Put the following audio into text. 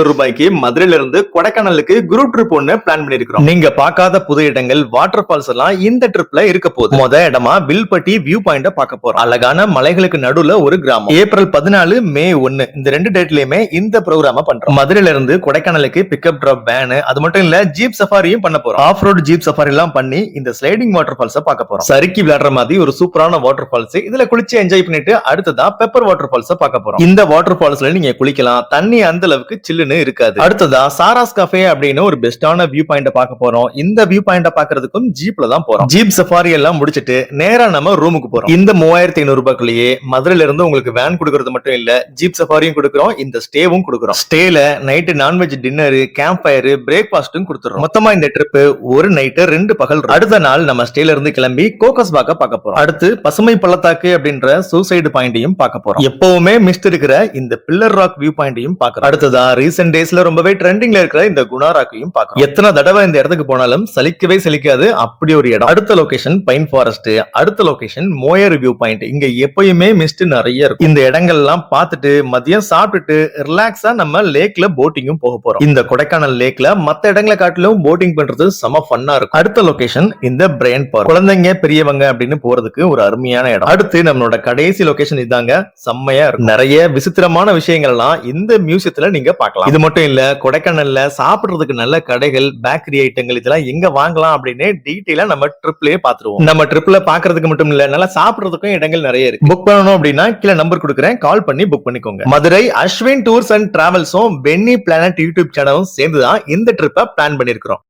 ரூபாய்க்கு மதுரையில இருந்து கொடைக்கானலுக்கு குரூப் ட்ரிப் ஒண்ணு பிளான் பண்ணிருக்கோம். நீங்க பார்க்காத புது இடங்கள், வாட்டர் ஃபால்ஸ் எல்லாம் இந்த ட்ரிப்ல இருக்க போகுது. முத இடமா வில்பட்டி வியூ பாயிண்ட பார்க்க போறோம். அழகான மலைகளுக்கு நடுவுல ஒரு கிராமம். ஏப்ரல் 14, மே 1 இந்த 2 டேட்லயுமே இந்த ப்ரோகிராம பண்றோம். மதுரையில இருந்து கொடைக்கானலுக்கு பிக்கப் டிராப் வேன், அது மட்டும் இல்ல ஜீப் சஃபாரியும் பண்ண போறோம். ஆஃப் ரோட் ஜீப் சஃபாரி எல்லாம் பண்ணி இந்த ஸ்லைடிங் வாட்டர் ஃபால்ஸ் பார்க்க போறோம். சறுக்கி விளையாடுற மாதிரி ஒரு சூப்பரான வாட்டர் ஃபால்ஸ். இதுல குளிச்சு என்ஜாய் பண்ணிட்டு அடுத்ததா பெப்பர் வாட்டர் ஃபால்ஸ் பார்க்க போறோம். இந்த வாட்டர் ஃபால்ஸ்ல நீங்க குளிக்கலாம். தண்ணி அந்த அளவுக்கு சில்லுன்னு இருக்காது. அடுத்ததா சாராஸ் கஃபே அப்படின்னு ஒரு பெஸ்டான வியூ பாயிண்ட பார்க்க போறோம். இந்த வியூ பாயிண்ட பார்க்கிறதுக்கும் ஜீப்ல தான் போறோம். ஜீப் சஃபாரி எல்லாம் முடிச்சிட்டு நேரா நம்ம ரூமுக்கு போறோம். இந்த 3500 ரூபாய்க்குள்ளேயே மதுரையில இருந்து உங்களுக்கு வேன் கொடுக்கறது மட்டும் இல்ல, ஜீப் சஃபாரியும் கொடுக்குறோம், இந்த ஸ்டேவும் கொடுக்குறோம். ஸ்டேல night nonveg dinner, camp fire, பிரேக்ஃபாஸ்டும் கொடுத்துறோம். மொத்தமா இந்த ட்ரிப் ஒரு நைட்டு 2 பகல். அடுத்த நாள் நம்ம ஸ்டேல இருந்து கிளம்பி கோக்கஸ் பாக்க பார்க்க போறோம். அடுத்து பசுமை பள்ளத்தாக்கு அப்படின்ற சூசைடு பாயிண்டையும் பார்க்க போறோம். எப்பவுமே மிஸ்ட் இருக்கிற இந்த பில்லர் ராக் வியூ பாயிண்டையும் பார்க்கறோம். அடுத்ததா ரீசென்ட் டேஸ்ல ரொம்பவே ட்ரெண்டிங்ல இருக்கிற இந்த குணா ராக்கையும் பார்க்கறோம். எத்தனை தடவை இந்த இடத்துக்கு போனாலும் சலிக்கவே சலிக்காது அப்படி ஒரு இடம். அடுத்த லொகேஷன் பைன் ஃபாரஸ்ட், அடுத்த லொகேஷன் மோயர் வியூ பாயிண்ட். இங்க எப்பயுமே மிஸ்ட் நிறைய இருக்கும். இந்த இடங்கள் எல்லாம் பார்த்துட்டு மதியம் சாப்பிட்டுட்டு ரிலாக்ஸா நம்ம லேக்ல போட்டிங்கும் போக போறோம். இந்த கொடைக்கானல் லேக்ல மத்த இடங்களை காட்டிலும் போட்டிங் பண்றது செம ஃபன்னா இருக்கும். அடுத்த லொகேஷன் இந்த பிரைன் பார்க். குழந்தைங்க பெரியவங்க அப்படின்னு போறதுக்கு ஒரு அருமையான இடம். அடுத்து நம்மளோட கடைசி லொகேஷன் இதாங்க. செம்மையா இருக்கும். நிறைய விசித்திரமான விஷயங்கள் எல்லாம் இந்த மியூசியத்துல நீங்க பார்க்கலாம். இது மட்டும் இல்ல, கொடைக்கானல்ல சாப்பிடுறதுக்கு நல்ல கடைகள், பேக்கரி ஐட்டங்கள் இதெல்லாம் எங்க வாங்கலாம் அப்படின்னு டீடைலா நம்ம ட்ரிப்லயே பாத்துருவோம். நம்ம ட்ரிப்ல பாக்குறதுக்கு மட்டும் இல்ல, நல்லா சாப்பிடுறதுக்கும் இடங்கள் நிறைய இருக்கு. புக் பண்ணணும் அப்படின்னா கீழே நம்பர் கொடுக்குறேன், கால் பண்ணி புக் பண்ணிக்கோங்க. மதுரை அஸ்வின் டூர்ஸ் அண்ட் டிராவல்ஸும் பென்னி பிளானட் யூடியூப் சேனலும் சேர்ந்துதான் இந்த ட்ரிப்பை பிளான் பண்ணிருக்கிறோம்.